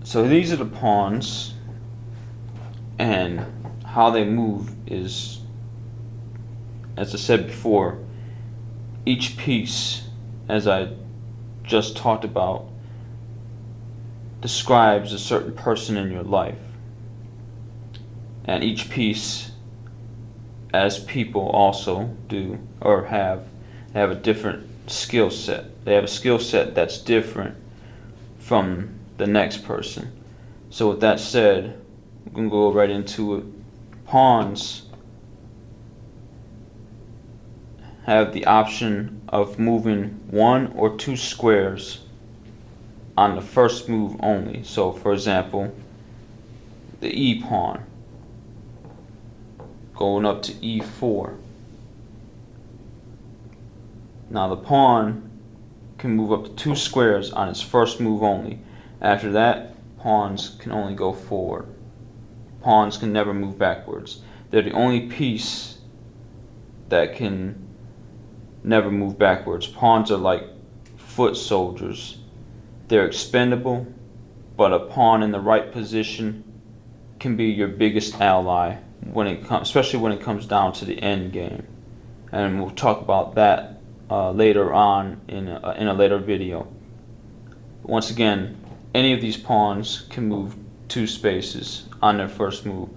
So these are the pawns, and how they move is, as I said before, each piece, as I just talked about, describes a certain person in your life. And each piece, as people also do or have a different skill set. They have a skill set that's different from the next person. So with that said, we're going to go right into it. Pawns have the option of moving 1 or 2 squares on the first move only. So for example, the E pawn going up to E4. Now the pawn can move up to 2 squares on its first move only. After that, pawns can only go forward. Pawns can never move backwards. They're the only piece that can never move backwards. Pawns are like foot soldiers. They're expendable, but a pawn in the right position can be your biggest ally especially when it comes down to the end game. And we'll talk about that later on in a later video. Once again, any of these pawns can move 2 spaces on their first move.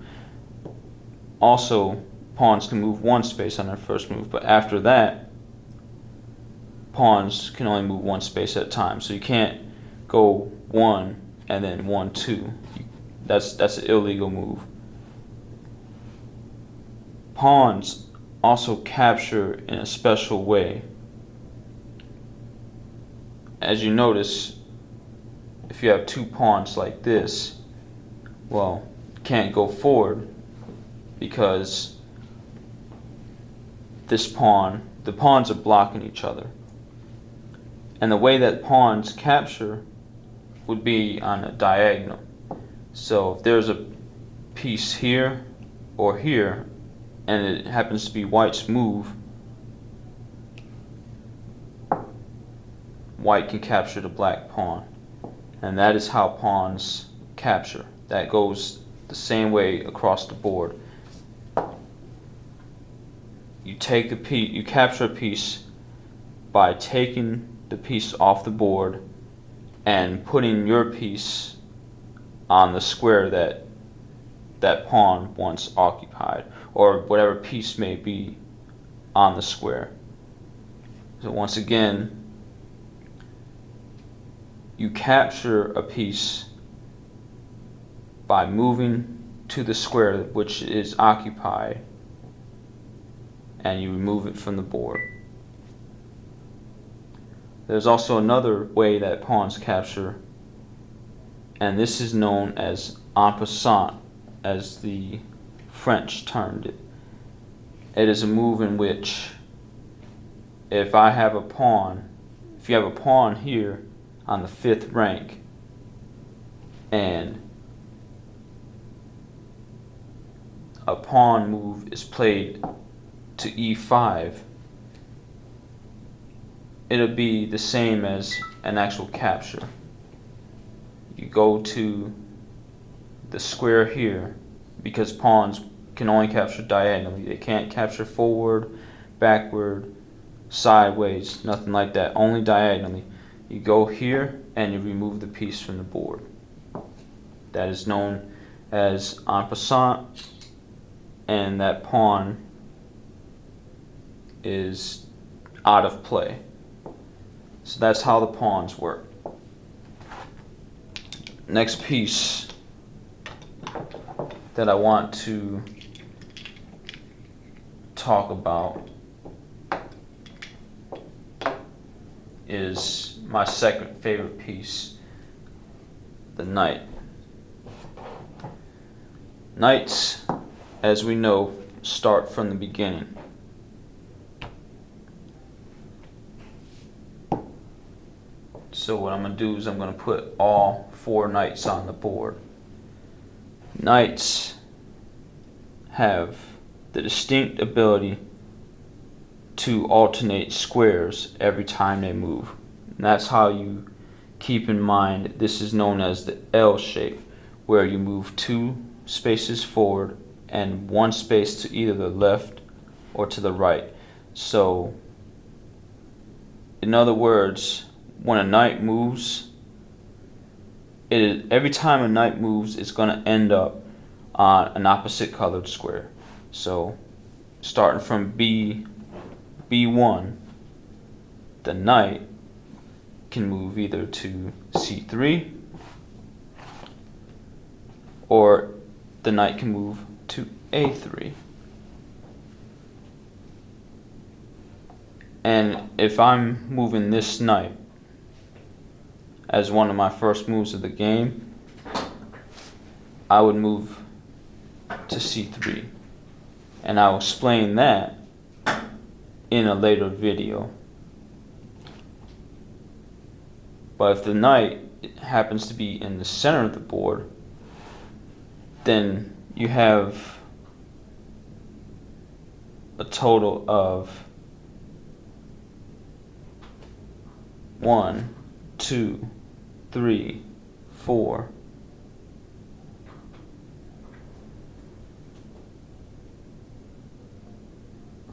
Also, pawns can move 1 space on their first move, but after that, pawns can only move 1 space at a time. So you can't go 1 and then 1, 2. That's an illegal move. Pawns also capture in a special way. As you notice, if you have 2 pawns like this, well, you can't go forward because the pawns are blocking each other. And the way that pawns capture would be on a diagonal. So if there's a piece here or here, and it happens to be white's move, white can capture the black pawn. And that is how pawns capture. That goes the same way across the board. You capture a piece by taking the piece off the board and putting your piece on the square that pawn once occupied, or whatever piece may be on the square. So once again, you capture a piece by moving to the square which is occupied, and you remove it from the board. There's also another way that pawns capture, and this is known as en passant, as the French termed it. It is a move in which if you have a pawn here on the 5th rank, and a pawn move is played to E5, it'll be the same as an actual capture. You go to the square here, because pawns can only capture diagonally. They can't capture forward, backward, sideways, nothing like that, only diagonally. You go here and you remove the piece from the board. That is known as en passant, and that pawn is out of play. So that's how the pawns work. Next piece that I want to talk about is my second favorite piece, the knight. Knights, as we know, start from the beginning. So what I'm going to do is I'm going to put all 4 knights on the board. Knights have the distinct ability to alternate squares every time they move. And that's how you keep in mind this is known as the L shape, where you move 2 spaces forward and 1 space to either the left or to the right. So in other words, when a knight moves, every time a knight moves, it's going to end up on an opposite colored square. So starting from B1, the knight can move either to C3, or the knight can move to A3. And if I'm moving this knight as one of my first moves of the game, I would move to C3. And I'll explain that in a later video. But if the knight happens to be in the center of the board, then you have a total of 1, 2, 3, 4,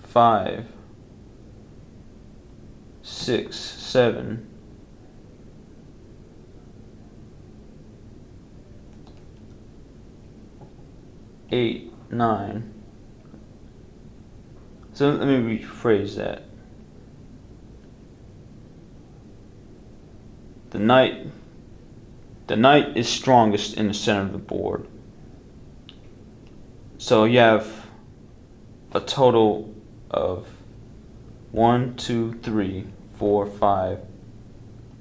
5, 6, 7, 8, 9. So let me rephrase that. The knight is strongest in the center of the board. So you have a total of 1, 2, 3, 4, 5,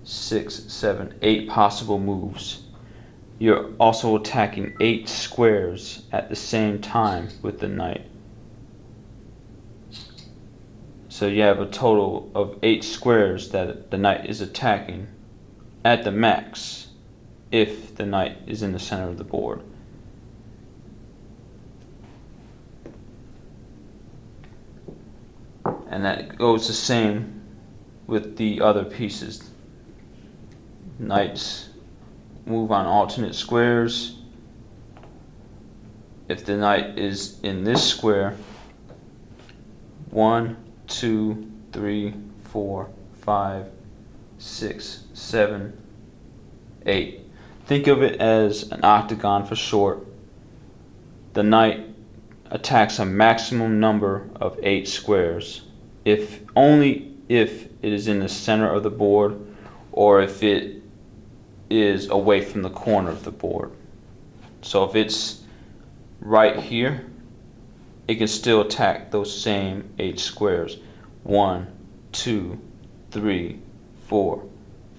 6, 7, 8 possible moves. You're also attacking 8 squares at the same time with the knight. So you have a total of 8 squares that the knight is attacking at the max if the knight is in the center of the board. And that goes the same with the other pieces. Knights move on alternate squares. If the knight is in this square, 1, 2, 3, 4, 5, 6, 7, 8. Think of it as an octagon for short. The knight attacks a maximum number of 8 squares, only if it is in the center of the board or if it is away from the corner of the board. So if it's right here, it can still attack those same 8 squares. 1, 2, 3, 4,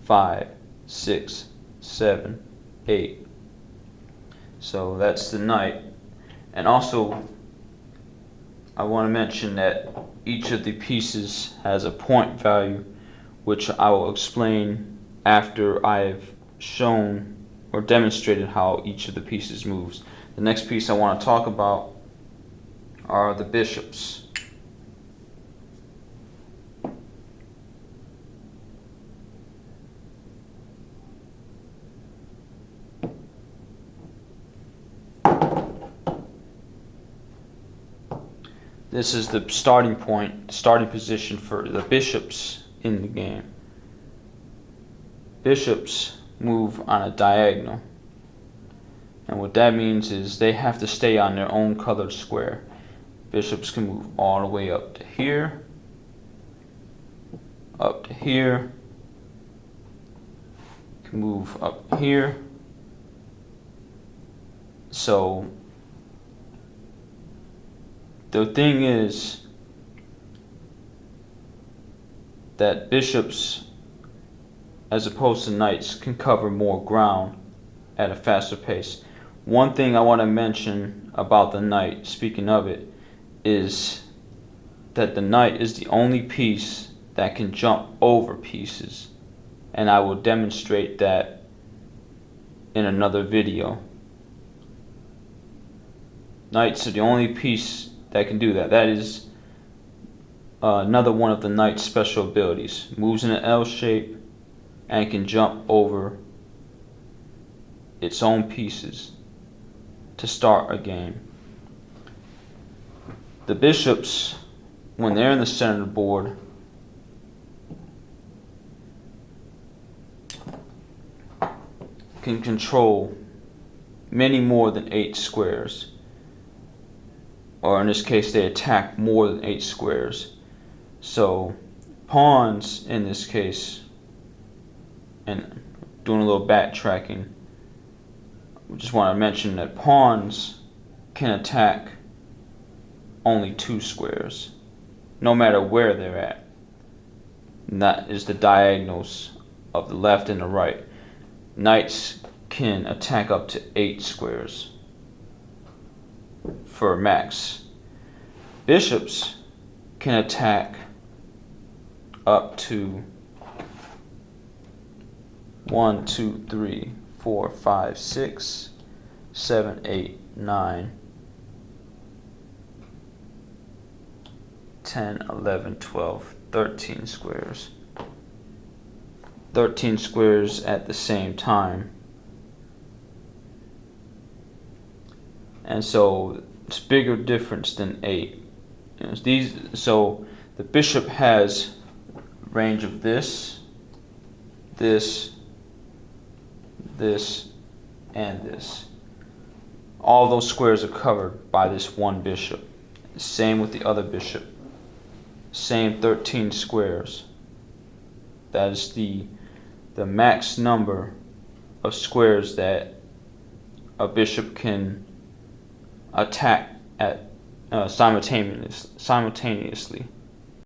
5, 6, 7, 8. So that's the knight. And also, I want to mention that each of the pieces has a point value, which I will explain after I've shown or demonstrated how each of the pieces moves. The next piece I want to talk about are the bishops. This is the starting point, starting position for the bishops in the game. Bishops move on a diagonal. And what that means is they have to stay on their own colored square. Bishops can move all the way up to here, can move up here. So the thing is that bishops, as opposed to knights, can cover more ground at a faster pace. One thing I want to mention about the knight, speaking of it, is that the knight is the only piece that can jump over pieces, and I will demonstrate that in another video. Knights are the only piece that can do that. That is another one of the knight's special abilities. Moves in an L shape, and can jump over its own pieces to start a game. The bishops, when they're in the center of the board, can control many more than 8 squares. Or in this case, they attack more than 8 squares. So pawns in this case, and doing a little backtracking, we just want to mention that pawns can attack only 2 squares, no matter where they're at. And that is the diagonals of the left and the right. Knights can attack up to 8 squares for max. Bishops can attack up to 1, 2, 3, 4, 5, 6, 7, 8, 9, 10, 11, 12, 13 squares. 13 squares at the same time. And so it's bigger difference than 8. So the bishop has range of this, this, and this. All those squares are covered by this one bishop. Same with the other bishop. Same 13 squares. That is the max number of squares that a bishop can attack at simultaneously.